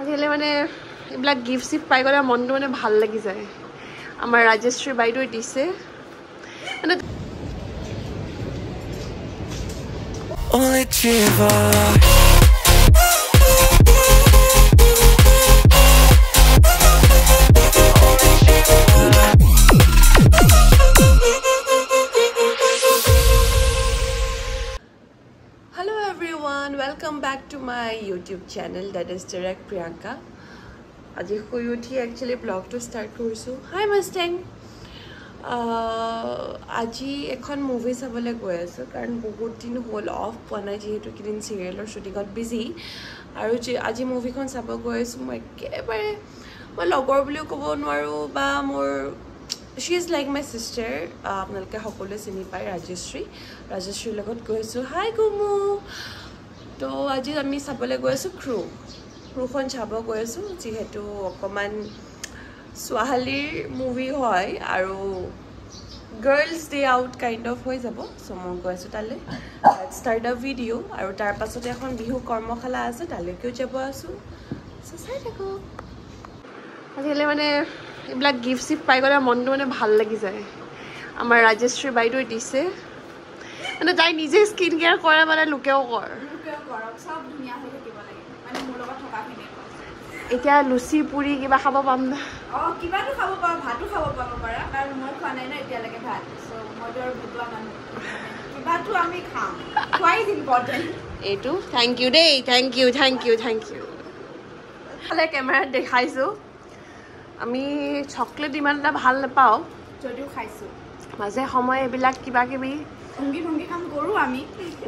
আজিকালি মানে এইবিলাক গিফ্ট চিফ্ট পাই গ'লে মনটো মানে ভাল লাগি যায় আমাৰ ৰাজেশ্ৰী বাইদেৱে দিছে মানে welcome back to my YouTube channel that is Direct Priyanka. Aji koi uthi actually vlog to start korisu. Hi Mustang. Aji ekhon movie sabole goi asu karon bahut din hol off pona jehetu kidin serial or shooting got busy aru aji movie khon sabo goi asu moi ekebare moi logor boli kobo nwaru ba mor she is like my sister apnaloke hokole chini pai Rajeshri logot goi asu. Hi Gumu. তো আজি আমি চাবলৈ গৈ আছো ক্ৰুখন চাব গৈ আছো যেহেতু অকমান সোহালিৰ মুভি হয় আৰু girls day out kind of হৈ যাব সো মই গৈ আছো তালে ষ্টাৰ্ট আ ভিডিঅ আৰু তাৰ পাছতে এখন বিহু কৰ্মশালা আছে তালৈকেও যাব আছো সো চাই থাকো আজিকালি মানে এইবিলাক গিফ্ট চিফ্ট পাই গ'লে মনটো মানে ভাল লাগি যায় আমাৰ ৰাজেশ্ৰী বাইদেৱে দিছে মানে তাই নিজে স্কিন কেয়াৰ কৰে মানে লোকেও কৰ সব দুনিয়া হৈ থাকিব লাগে মানে মোৰ লগত থকা কিনে এতিয়া লুচি পুৰি কিবা খাব পাম না কিবাটো খাব পাম ভাতো খাব পাব পাৰা কাৰণ মই খোৱা নাই না এতিয়া লাগে ভাত সো মই দৰ ভুতোৱা মানুহ কিবাটো আমি খাম খোৱাই ইম্পৰ্টেন্ট এইটো থ্যাংক ইউ দেই থ্যাংক ইউ আলে কেমেৰা দেখাইছো আমি চকলেট ইমান এটা ভাল নাপাও যদিও খাইছো মাজে সময় এইবিলাক কিবা কিবি ভঙ্গি কাম কৰো আমি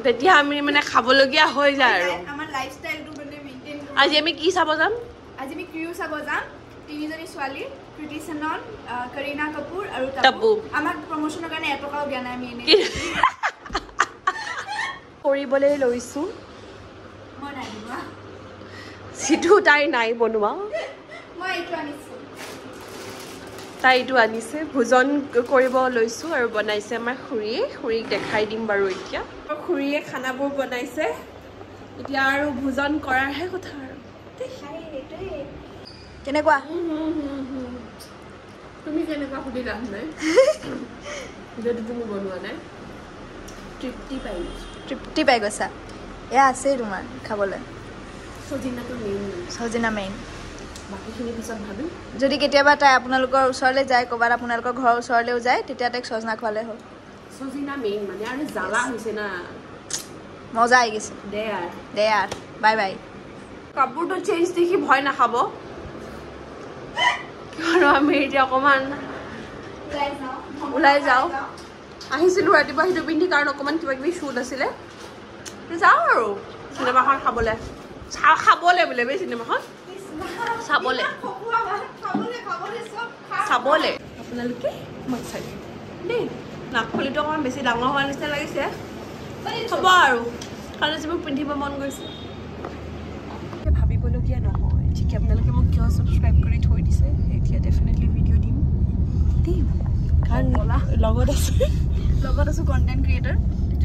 তেতিয়া আমি মানে খাবলগিয়া হৈ যায় আৰু আমাৰ লাইফষ্টাইলটো মানে মেইনটেইন কৰো আজি আমি কি চাব যাম আজি আমি ক্ৰিউ চাব যাম তিনিজনী ছোৱালী কৃতি সেনন কৰীনা কাপুৰ আৰু টাবু আমাক প্ৰমোশনৰ কাৰণে এটকাও দিয়া নাই আমি এনে কৰিবলৈ লৈছো মই নাই বনোৱা সিটো তাই নাই বনোৱা মই এইটো আনিছো তাইটো আনিছে ভোজন কৰিব লৈছো আৰু বনাইছে আমাৰ খুৰীক দেখাই দিম বাৰু এতিয়া খুৰীয়ে খানাবোৰ বনাইছে এতিয়া আৰু ভোজন কৰাৰহে কথা আৰু কেনেকুৱা তুমি কেনেকুৱা সুধি লাভ নাই যদি তুমি বনোৱা নাই তৃপ্তি পাই গৈছা এয়া আছে তোমাৰ খাবলৈ সজিনা মেইন বাকিখিনি পিছত ভাবিম যদি কেতিয়াবা তাই আপোনালোকৰ ওচৰলৈ যায় ক'বাত আপোনালোকৰ ঘৰৰ ওচৰলৈও যায় তেতিয়া তাইক সজনা খোৱালে হ'ল সজিনা মেইন মানে আৰু জ্বালা হৈছে না মজা আহি গৈছে দে আৰ বাই বাই কাপোৰটো চেঞ্জ দেখি ভয় নাখাব কিয়নো আমি এতিয়া অকণমান ওলাই যাওঁ আহিছিলোঁ ৰাতিপুৱা সেইটো পিন্ধি কাৰণ অকণমান কিবা কিবি শ্বুট আছিলে যাওঁ আৰু চিনেমাখন খাবলৈ বোলে বে চিনেমাখন চাবলে আপোনালোকে মোক চাই দেই নাকফুলিটো অকণমান বেছি ডাঙৰ হোৱাৰ নিচিনা লাগিছে হ'ব আৰু কাৰণ যে মোক পিন্ধিব মন গৈছে ভাবিবলগীয়া নহয় ঠিক আপোনালোকে মোক কিয় ছাবস্ক্ৰাইব কৰি থৈ দিছে এতিয়া ডেফিনেটলি ভিডিঅ' দিম কাৰণ লগত আছো কণ্টেণ্ট ক্ৰিয়েটৰ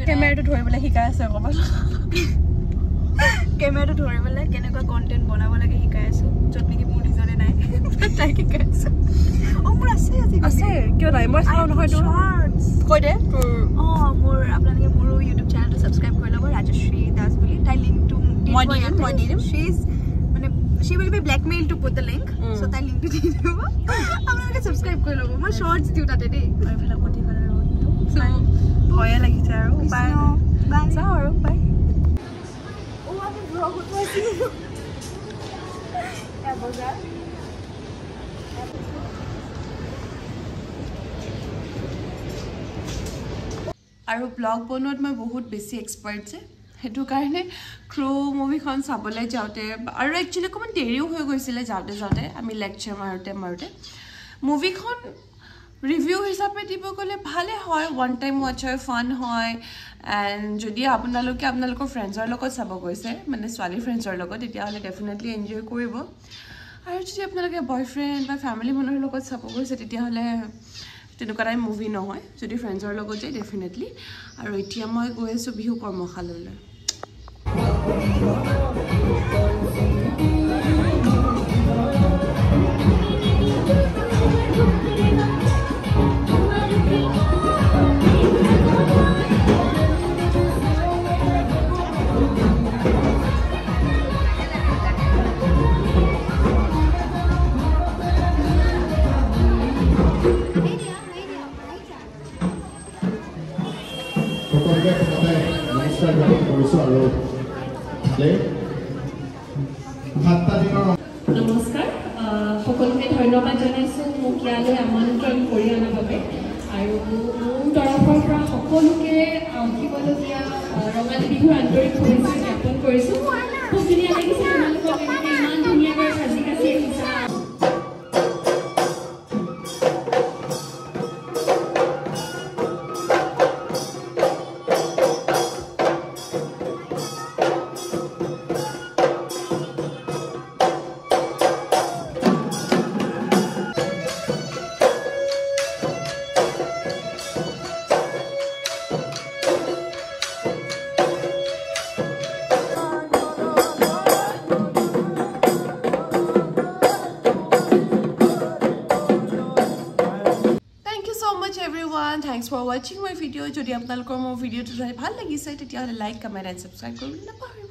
কেমেৰাটো ধৰিবলৈ শিকাই আছে অকণমান কেমেৰাটো ধৰিবলৈ কেনেকুৱা কণ্টেণ্ট বনাব লাগে শিকাই আছো য'ত নেকি মোৰ নিজৰে নাই তাই শিকাই আছো মোৰ আছে কিয় নাই মই চাওঁ নহয় কৈ দে মোৰ আপোনালোকে মোৰো ইউটিউব চেনেলটো ছাবস্ক্ৰাইব কৰি ল'ব ৰাজশ্ৰী দাস বুলি তাই লিংকটো মই দি দিম মানে she will be blackmailed to put the link so তাই লিংকটো দি দিব আপোনালোকে ছাবস্ক্ৰাইব কৰি ল'ব মই শৰ্টছ দিওঁ তাতে দেই এইফালে কটি ফালে ভয়ে লাগিছে আৰু বাই যাওঁ আৰু বাই আৰু ব্লগ বনোৱাত মই বহুত বেছি এক্সপাৰ্ট যে সেইটো কাৰণে ক্ৰু মুভিখন চাবলৈ যাওঁতে আৰু একচুৱেলি অকণমান দেৰিও হৈ গৈছিলে যাওঁতে আমি লেকচাৰ মাৰোঁতে মুভিখন ৰিভিউ হিচাপে দিব গ'লে ভালে হয় ওৱান টাইম ৱাচ হয় ফান হয় এণ্ড যদি আপোনালোকৰ ফ্ৰেণ্ডছৰ লগত চাব গৈছে মানে ছোৱালী ফ্ৰেণ্ডছৰ লগত তেতিয়াহ'লে ডেফিনেটলি এনজয় কৰিব আৰু যদি আপোনালোকে বয়ফ্ৰেণ্ড বা ফেমিলি মানুহৰ লগত চাব গৈছে তেতিয়াহ'লে তেনেকুৱা টাইম মুভি নহয় যদি ফ্ৰেণ্ডছৰ লগত যায় ডেফিনেটলি আৰু এতিয়া মই গৈ আছোঁ বিহু কৰ্মশালালৈ নমস্কাৰ সকলোকে ধন্যবাদ জনাইছোঁ মোক ইয়ালৈ আমন্ত্ৰণ কৰি অনাৰ বাবে আৰু মোৰ তৰফৰ পৰা সকলোকে আহিবলগীয়া ৰঙালী বিহুৰ আন্তৰিক শুভেচ্ছা জ্ঞাপন কৰিছোঁ খুব ধুনীয়া লাগিছে তোমালোকক ইমান ধুনীয়াকৈ সাজি কাচি আহিছা everyone, thanks for watching my video. Jodi apnalokor mo video to bhal lagise tetiya like, comment and subscribe koribole napaahoribo.